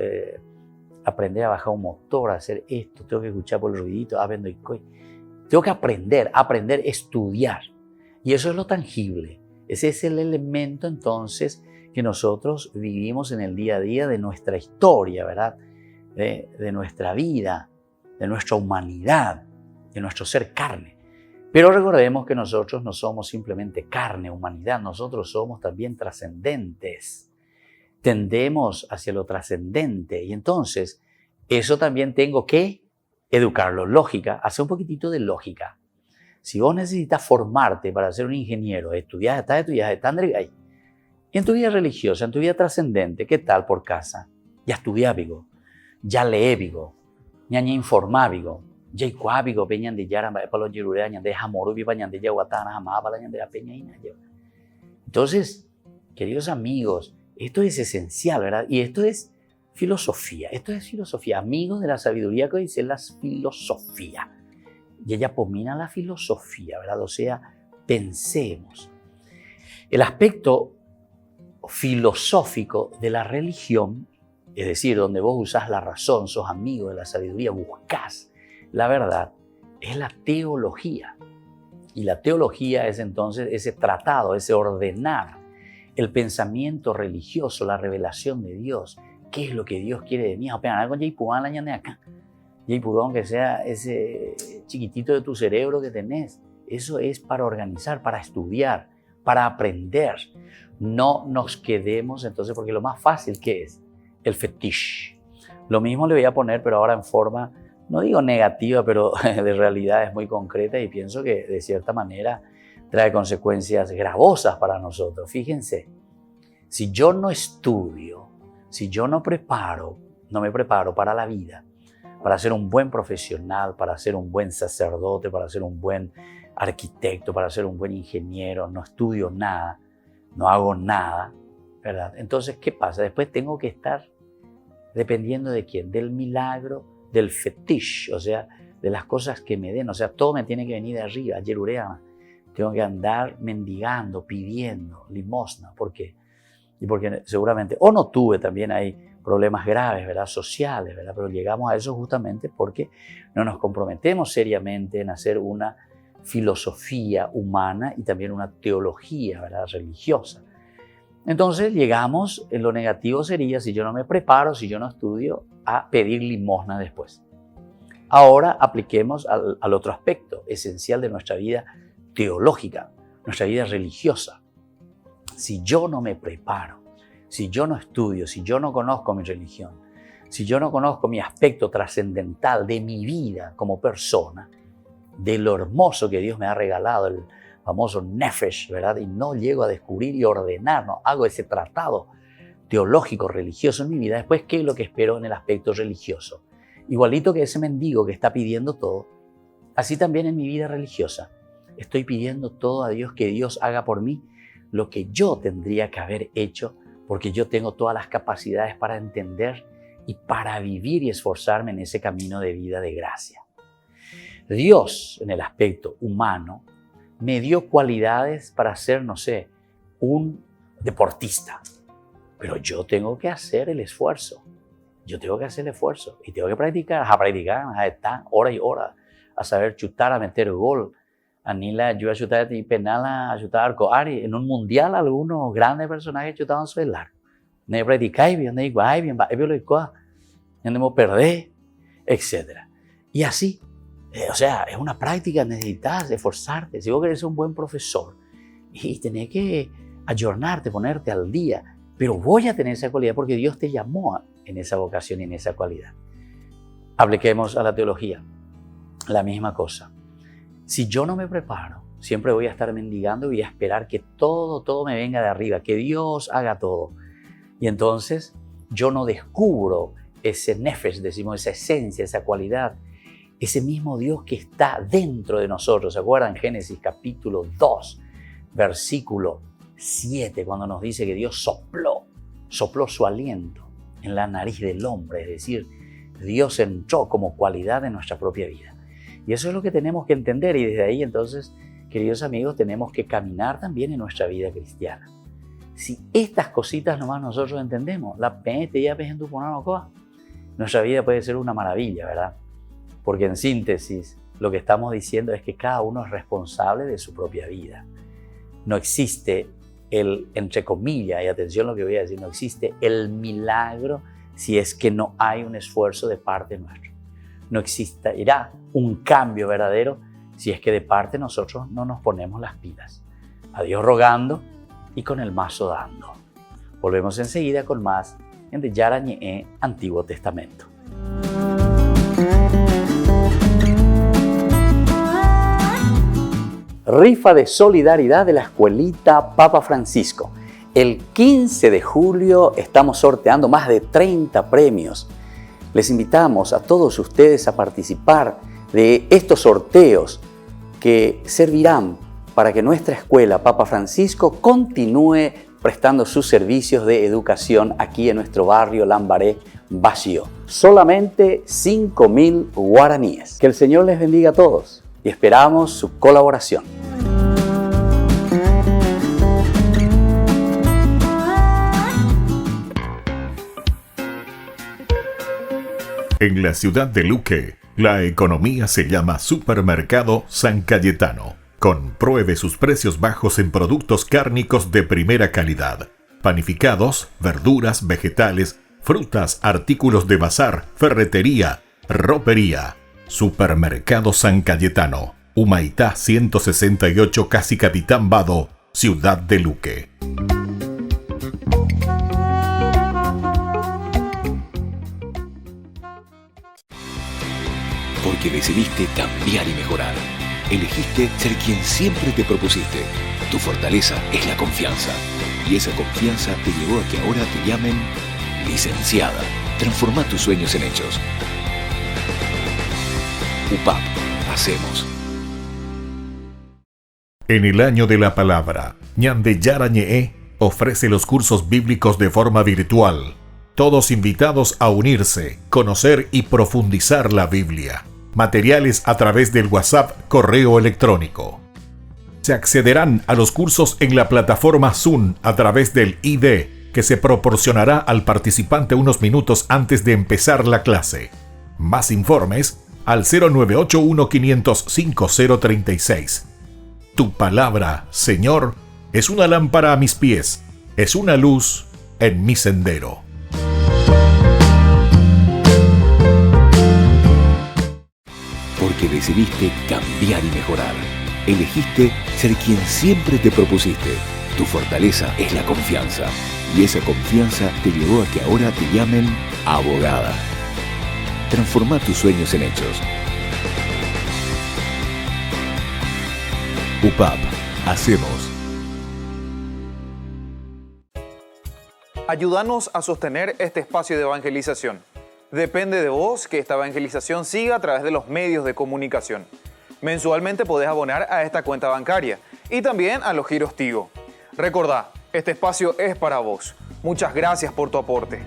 aprender a bajar un motor, a hacer esto, tengo que escuchar por el ruidito, tengo que aprender, estudiar. Y eso es lo tangible. Ese es el elemento entonces que nosotros vivimos en el día a día de nuestra historia, ¿verdad? De nuestra vida, de nuestra humanidad, de nuestro ser carne. Pero recordemos que nosotros no somos simplemente carne, humanidad, nosotros somos también trascendentes. Tendemos hacia lo trascendente y entonces eso también tengo que educarlo. Lógica, hacer un poquitito de lógica. Si vos necesitas formarte para ser un ingeniero, estudiar, ahí. Y en tu vida religiosa, en tu vida trascendente, ¿qué tal por casa? Ya estudiá, vigo. Ya lee, vigo. Ya informá, vigo. Ya ikuá, vigo. Peñan de yara, para los yerurea, ñan de jamoru, vipañan de yaguatana, jamás, para ñan de la peña. Entonces, queridos amigos, esto es esencial, ¿verdad? Y esto es filosofía. Esto es filosofía. Amigos de la sabiduría que dice la filosofía. Y ella pomina la filosofía, ¿verdad? O sea, pensemos. El aspecto filosófico de la religión, es decir, donde vos usás la razón, sos amigo de la sabiduría, buscás la verdad, es la teología. Y la teología es entonces ese tratado, ese ordenar el pensamiento religioso, la revelación de Dios, ¿qué es lo que Dios quiere de mí? Apenas con Jaypudán la ñane acá. Jaypudán, que sea ese chiquitito de tu cerebro que tenés. Eso es para organizar, para estudiar, para aprender. No nos quedemos entonces, porque lo más fácil, ¿qué es? El fetiche. Lo mismo le voy a poner, pero ahora en forma, no digo negativa, pero de realidad es muy concreta y pienso que de cierta manera trae consecuencias gravosas para nosotros. Fíjense, si yo no estudio, si yo no me preparo para la vida, para ser un buen profesional, para ser un buen sacerdote, para ser un buen arquitecto, para ser un buen ingeniero, no estudio nada, no hago nada, ¿verdad? Entonces, ¿qué pasa? Después tengo que estar dependiendo de quién, del milagro, del fetiche, o sea, de las cosas que me den, o sea, todo me tiene que venir de arriba, yerurea, tengo que andar mendigando, pidiendo limosna, ¿por qué? Y porque seguramente, o no tuve también ahí problemas graves, ¿verdad? Sociales, ¿verdad? Pero llegamos a eso justamente porque no nos comprometemos seriamente en hacer una filosofía humana y también una teología, ¿verdad? Religiosa. Entonces llegamos, en lo negativo sería, si yo no me preparo, si yo no estudio, a pedir limosna después. Ahora apliquemos al otro aspecto esencial de nuestra vida teológica, nuestra vida religiosa. Si yo no me preparo, si yo no estudio, si yo no conozco mi religión, si yo no conozco mi aspecto trascendental de mi vida como persona, de lo hermoso que Dios me ha regalado, el famoso nefesh, ¿verdad? Y no llego a descubrir y ordenar, no hago ese tratado teológico, religioso en mi vida, después, ¿qué es lo que espero en el aspecto religioso? Igualito que ese mendigo que está pidiendo todo, así también en mi vida religiosa. Estoy pidiendo todo a Dios, que Dios haga por mí lo que yo tendría que haber hecho, porque yo tengo todas las capacidades para entender y para vivir y esforzarme en ese camino de vida de gracia. Dios, en el aspecto humano, me dio cualidades para ser, no sé, un deportista. Pero yo tengo que hacer el esfuerzo. Yo tengo que hacer el esfuerzo y tengo que practicar, a estar hora y hora, a saber chutar, a meter gol. Anila, yo a chutar y penal, a chutar arcoari. En un mundial, algunos grandes personajes chutaban su el arco. No practicáis bien, no igual, bien, no perder, etc. Y así. O sea, es una práctica, necesitas esforzarte. Si vos querés ser un buen profesor y tenés que ayornarte, ponerte al día, pero voy a tener esa cualidad porque Dios te llamó en esa vocación y en esa cualidad. Apliquemos a la teología la misma cosa. Si yo no me preparo, siempre voy a estar mendigando y voy a esperar que todo me venga de arriba, que Dios haga todo. Y entonces yo no descubro ese nefesh, decimos, esa esencia, esa cualidad, ese mismo Dios que está dentro de nosotros. ¿Se acuerdan? Génesis capítulo 2, versículo 7, cuando nos dice que Dios sopló su aliento en la nariz del hombre, es decir, Dios entró como cualidad en nuestra propia vida. Y eso es lo que tenemos que entender, y desde ahí entonces, queridos amigos, tenemos que caminar también en nuestra vida cristiana. Si estas cositas nomás nosotros entendemos, nuestra vida puede ser una maravilla, ¿verdad? Porque en síntesis, lo que estamos diciendo es que cada uno es responsable de su propia vida. No existe el, entre comillas, y atención a lo que voy a decir, no existe el milagro si es que no hay un esfuerzo de parte nuestra. No existirá un cambio verdadero si es que de parte nosotros no nos ponemos las pilas. A Dios rogando y con el mazo dando. Volvemos enseguida con más en de Yarañe Antiguo Testamento. Rifa de solidaridad de la Escuelita Papa Francisco. El 15 de julio estamos sorteando más de 30 premios. Les invitamos a todos ustedes a participar de estos sorteos que servirán para que nuestra escuela Papa Francisco continúe prestando sus servicios de educación aquí en nuestro barrio Lambaré Vacío. Solamente 5.000 guaraníes. Que el Señor les bendiga a todos y esperamos su colaboración. En la ciudad de Luque, la economía se llama Supermercado San Cayetano. Compruebe sus precios bajos en productos cárnicos de primera calidad, panificados, verduras, vegetales, frutas, artículos de bazar, ferretería, ropería. Supermercado San Cayetano, Humaitá 168, Casi Capitán Vado, Ciudad de Luque. Porque decidiste cambiar y mejorar. Elegiste ser quien siempre te propusiste. Tu fortaleza es la confianza. Y esa confianza te llevó a que ahora te llamen licenciada. Transforma tus sueños en hechos. UPAP. Hacemos. En el año de la palabra, Ñande Yarañe'e ofrece los cursos bíblicos de forma virtual. Todos invitados a unirse, conocer y profundizar la Biblia. Materiales a través del WhatsApp, correo electrónico. Se accederán a los cursos en la plataforma Zoom a través del ID, que se proporcionará al participante unos minutos antes de empezar la clase. Más informes al 0981-500-5036. Tu palabra, Señor, es una lámpara a mis pies, es una luz en mi sendero. Porque decidiste cambiar y mejorar. Elegiste ser quien siempre te propusiste. Tu fortaleza es la confianza. Y esa confianza te llevó a que ahora te llamen abogada. Transforma tus sueños en hechos. UPAP. Hacemos. Ayúdanos a sostener este espacio de evangelización. Depende de vos que esta evangelización siga a través de los medios de comunicación. Mensualmente podés abonar a esta cuenta bancaria y también a los giros Tigo. Recordá, este espacio es para vos. Muchas gracias por tu aporte.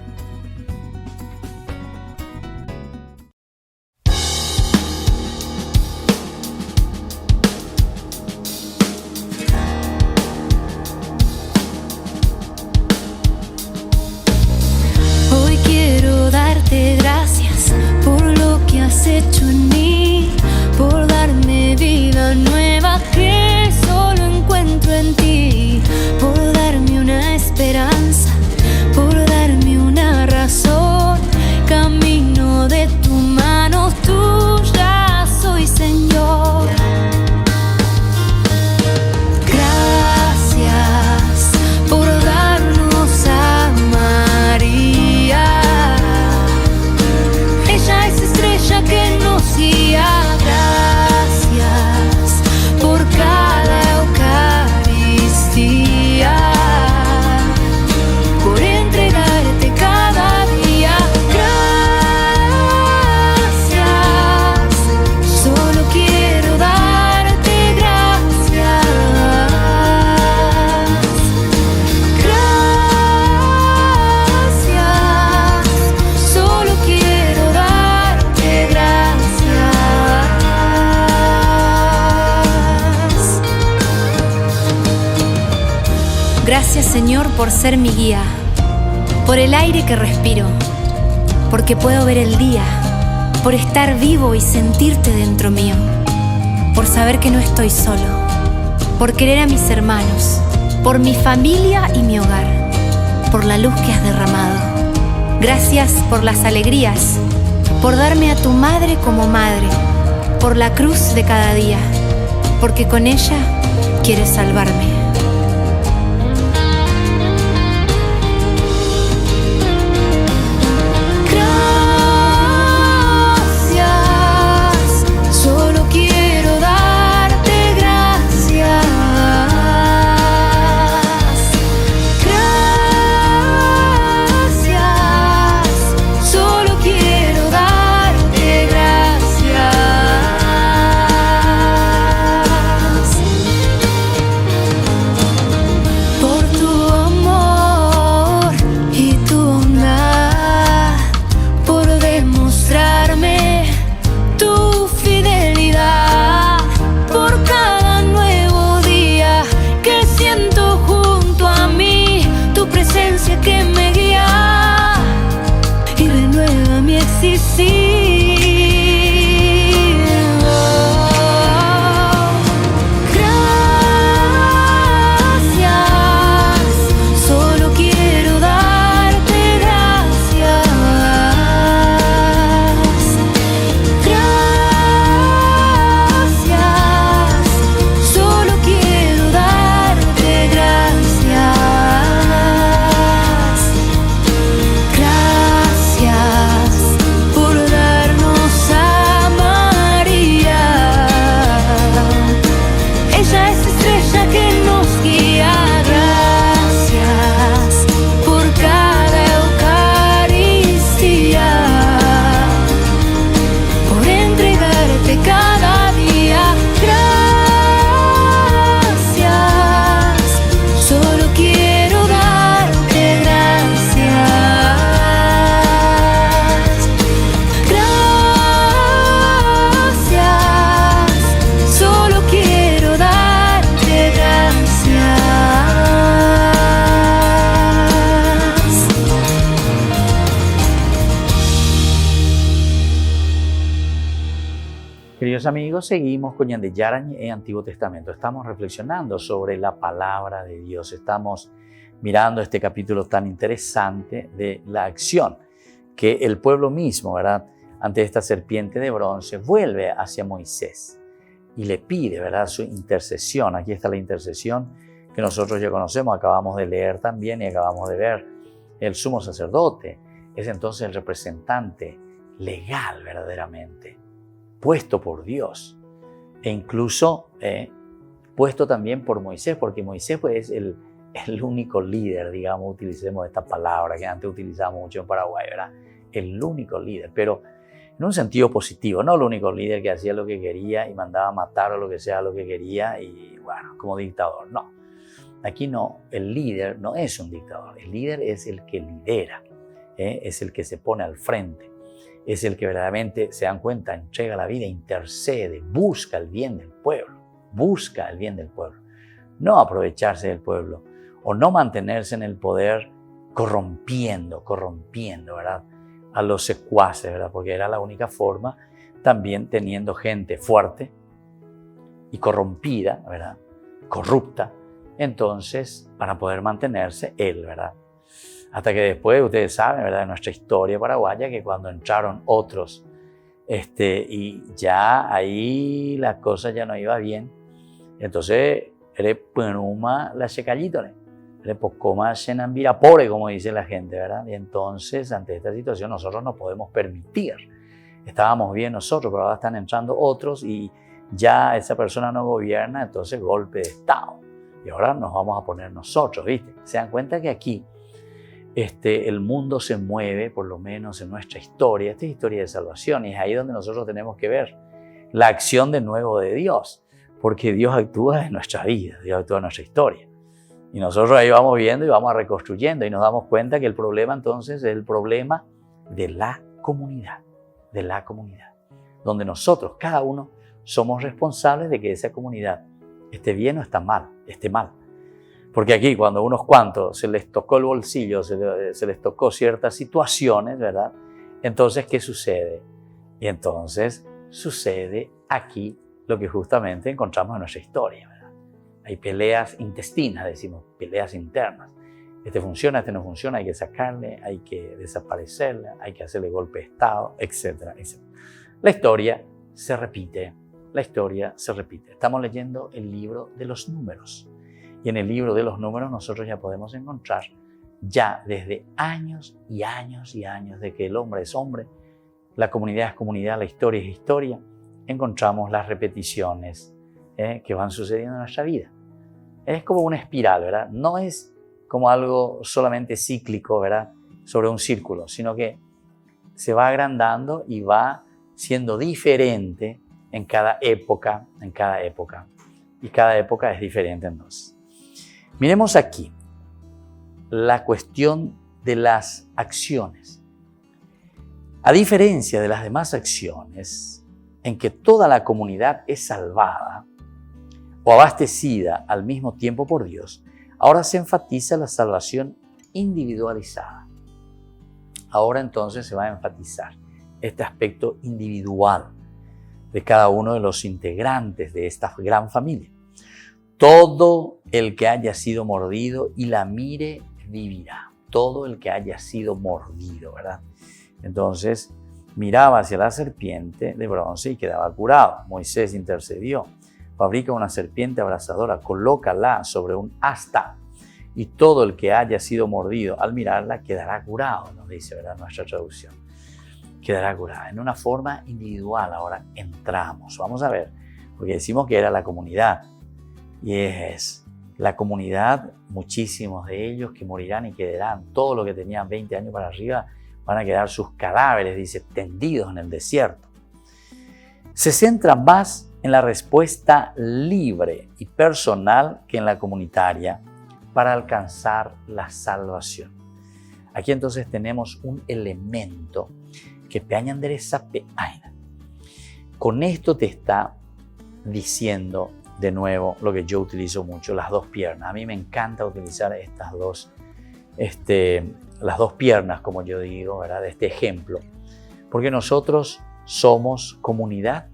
Hoy quiero darte gracias por lo que has hecho en mí, por darme vida nueva que solo encuentro en ti, por darme una esperanza, por darme una razón. Camino de tu mano, tuya soy, Señor. Gracias por darnos a María. Ella es estrella que nos guía. Gracias por cada Eucaristía, por entregarte cada día. Gracias, solo quiero darte gracias. Gracias, solo quiero darte gracias. Gracias, Señor, por ser mi guía, por el aire que respiro, porque puedo ver el día, por estar vivo y sentirte dentro mío, por saber que no estoy solo, por querer a mis hermanos, por mi familia y mi hogar, por la luz que has derramado. Gracias por las alegrías, por darme a tu madre como madre, por la cruz de cada día, porque con ella quieres salvarme. Gracias, solo quiero darte gracias. Gracias, solo quiero darte gracias. Queridos amigos, seguimos con Yandeyaran en Antiguo Testamento. Estamos reflexionando sobre la palabra de Dios. Estamos mirando este capítulo tan interesante de la acción que el pueblo mismo, ¿verdad?, ante esta serpiente de bronce, vuelve hacia Moisés y le pide, ¿verdad?, su intercesión. Aquí está la intercesión que nosotros ya conocemos, acabamos de leer también y acabamos de ver. El sumo sacerdote es entonces el representante legal verdaderamente, puesto por Dios e incluso puesto también por Moisés, porque Moisés pues, es el único líder, digamos, utilicemos esta palabra que antes utilizábamos mucho en Paraguay, ¿verdad? El único líder, pero en un sentido positivo, no el único líder que hacía lo que quería y mandaba a matar o lo que sea lo que quería y bueno, como dictador, no. Aquí no, el líder no es un dictador, el líder es el que lidera, es el que se pone al frente, es el que verdaderamente, se dan cuenta, entrega la vida, intercede, busca el bien del pueblo, busca el bien del pueblo, no aprovecharse del pueblo o no mantenerse en el poder corrompiendo, ¿verdad?, a los secuaces, ¿verdad?, porque era la única forma, también teniendo gente fuerte y corrompida, ¿verdad?, corrupta, entonces para poder mantenerse él, ¿verdad? Hasta que después, ustedes saben, ¿verdad?, de nuestra historia paraguaya, que cuando entraron otros, y ya ahí la cosa ya no iba bien, entonces, eres punuma la checallítone, eres pocoma xenambira pobre, como dice la gente, ¿verdad? Y entonces, ante esta situación, nosotros no podemos permitir. Estábamos bien nosotros, pero ahora están entrando otros y ya esa persona no gobierna, entonces golpe de Estado. Y ahora nos vamos a poner nosotros, ¿viste? Se dan cuenta que aquí el mundo se mueve, por lo menos en nuestra historia. Esta es historia de salvación y es ahí donde nosotros tenemos que ver la acción de nuevo de Dios, porque Dios actúa en nuestra vida, Dios actúa en nuestra historia. Y nosotros ahí vamos viendo y vamos reconstruyendo y nos damos cuenta que el problema entonces es el problema de la comunidad, donde nosotros, cada uno, somos responsables de que esa comunidad esté bien o esté mal. Porque aquí cuando unos cuantos se les tocó el bolsillo, se les tocó ciertas situaciones, ¿verdad? Entonces, ¿qué sucede? Y entonces sucede aquí lo que justamente encontramos en nuestra historia, ¿verdad? Hay peleas intestinas, decimos, peleas internas. Este funciona, este no funciona, hay que sacarle, hay que desaparecerle, hay que hacerle golpe de Estado, etcétera, etcétera. La historia se repite. Estamos leyendo el libro de los números. Y en el libro de los números nosotros ya podemos encontrar, ya desde años y años y años de que el hombre es hombre, la comunidad es comunidad, la historia es historia, encontramos las repeticiones que van sucediendo en nuestra vida. Es como una espiral, ¿verdad? No es como algo solamente cíclico, ¿verdad?, sobre un círculo, sino que se va agrandando y va siendo diferente en cada época. Y cada época es diferente entonces. Miremos aquí la cuestión de las acciones. A diferencia de las demás acciones, en que toda la comunidad es salvada o abastecida al mismo tiempo por Dios, ahora se enfatiza la salvación individualizada. Ahora entonces se va a enfatizar este aspecto individual de cada uno de los integrantes de esta gran familia. Todo el que haya sido mordido y la mire vivirá. Todo el que haya sido mordido, ¿verdad? Entonces miraba hacia la serpiente de bronce y quedaba curado. Moisés intercedió. Fabrica una serpiente abrasadora, colócala sobre un asta y todo el que haya sido mordido al mirarla quedará curado, nos dice, ¿verdad?, nuestra traducción. Quedará curado. En una forma individual ahora entramos. Vamos a ver, porque decimos que era la comunidad. Y es la comunidad, muchísimos de ellos que morirán y quedarán, todos los que tenían 20 años para arriba, van a quedar sus cadáveres, dice, tendidos en el desierto. Se centra más en la respuesta libre y personal que en la comunitaria para alcanzar la salvación. Aquí entonces tenemos un elemento que peañandereza peaina. Con esto te está diciendo de nuevo lo que yo utilizo mucho, las dos piernas. A mí me encanta utilizar estas dos, las dos piernas, como yo digo, ¿verdad?, de este ejemplo, porque nosotros somos comunidad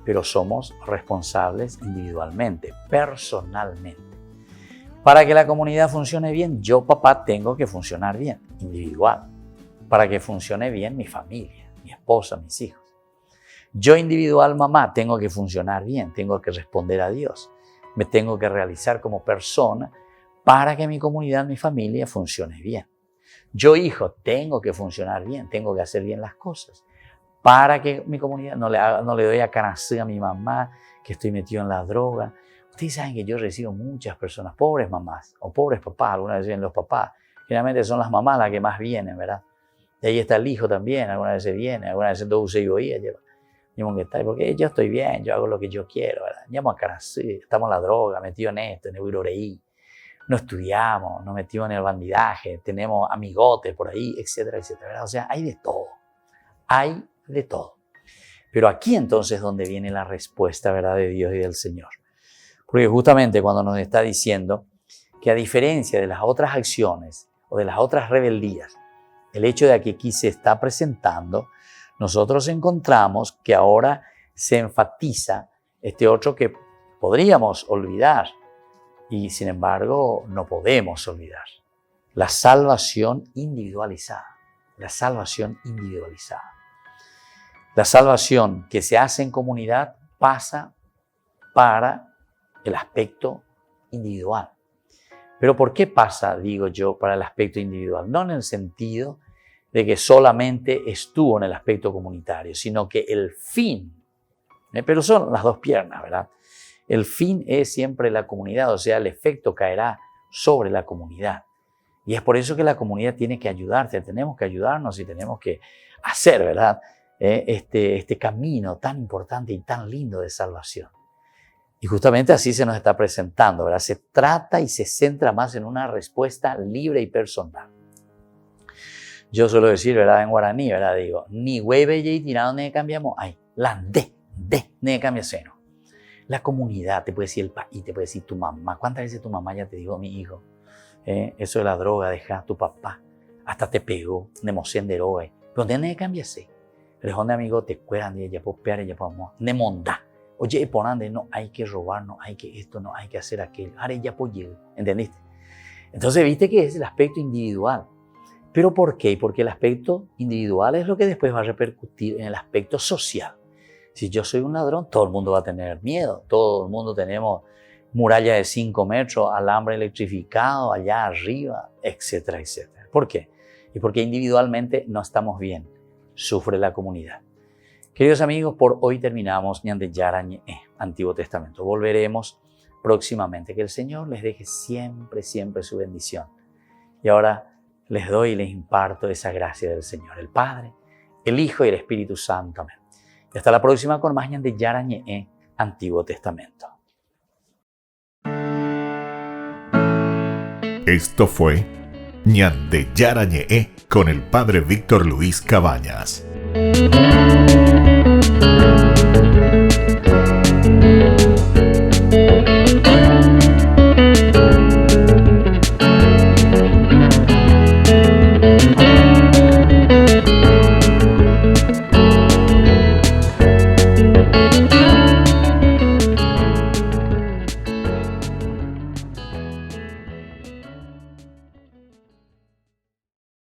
pero somos responsables individualmente, personalmente. Para que la comunidad funcione bien, yo, papá, tengo que funcionar bien, individual. Para que funcione bien mi familia, mi esposa, mis hijos. Yo, individual, mamá, tengo que funcionar bien, tengo que responder a Dios. Me tengo que realizar como persona para que mi comunidad, mi familia funcione bien. Yo, hijo, tengo que funcionar bien, tengo que hacer bien las cosas para que mi comunidad no le doy a canacé a mi mamá, que estoy metido en la droga. Ustedes saben que yo recibo muchas personas, pobres mamás o pobres papás, algunas veces vienen los papás, generalmente son las mamás las que más vienen, ¿verdad? Y ahí está el hijo también, algunas veces viene, algunas veces todo se oía, porque yo estoy bien, yo hago lo que yo quiero, ¿verdad? Llamo a canacé, estamos en la droga, metido en esto, en el Uroreí. No estudiamos, nos metimos en el bandidaje, tenemos amigotes por ahí, etcétera, etcétera, ¿verdad? O sea, hay de todo, hay de todo. Pero aquí entonces es donde viene la respuesta, ¿verdad?, de Dios y del Señor. Porque justamente cuando nos está diciendo que a diferencia de las otras acciones o de las otras rebeldías, el hecho de que aquí se está presentando, nosotros encontramos que ahora se enfatiza este otro que podríamos olvidar y sin embargo no podemos olvidar. La salvación individualizada. La salvación individualizada. La salvación que se hace en comunidad pasa para el aspecto individual. ¿Pero por qué pasa, digo yo, para el aspecto individual? No en el sentido de que solamente estuvo en el aspecto comunitario, sino que el fin, pero son las dos piernas, ¿verdad? El fin es siempre la comunidad, o sea, el efecto caerá sobre la comunidad. Y es por eso que la comunidad tiene que ayudarte, tenemos que ayudarnos y tenemos que hacer, ¿verdad?, este camino tan importante y tan lindo de salvación. Y justamente así se nos está presentando, ¿verdad? Se trata y se centra más en una respuesta libre y personal. Yo suelo decir, ¿verdad?, en guaraní, ¿verdad?, digo, ni hueve y tirado ne cambiamos, ay, la de ne cambia seno. La comunidad, te puede decir el país, te puede decir tu mamá. ¿Cuántas veces tu mamá ya te dijo, mi hijo, eso de la droga, deja a tu papá, hasta te pegó, ne mocen de droga, pero ne cambia se. Responde, amigo, te cueran de ella, por pear ella, por amor, ne mondá. Oye, por ande, no hay que robar, no hay que esto, no hay que hacer aquello. Ahora ya por llegar, ¿entendiste? Entonces, viste que es el aspecto individual. ¿Pero por qué? Porque el aspecto individual es lo que después va a repercutir en el aspecto social. Si yo soy un ladrón, todo el mundo va a tener miedo. Todo el mundo tenemos muralla de 5 metros, alambre electrificado allá arriba, etcétera, etcétera. ¿Por qué? Y porque individualmente no estamos bien. Sufre la comunidad. Queridos amigos, por hoy terminamos Ñande Yarañe, Antiguo Testamento. Volveremos próximamente. Que el Señor les deje siempre, siempre su bendición. Y ahora les doy y les imparto esa gracia del Señor, el Padre, el Hijo y el Espíritu Santo. Amén. Y hasta la próxima con más Ñande Yarañe, Antiguo Testamento. Esto fue Ñande Yarañe con el Padre Víctor Luis Cabañas.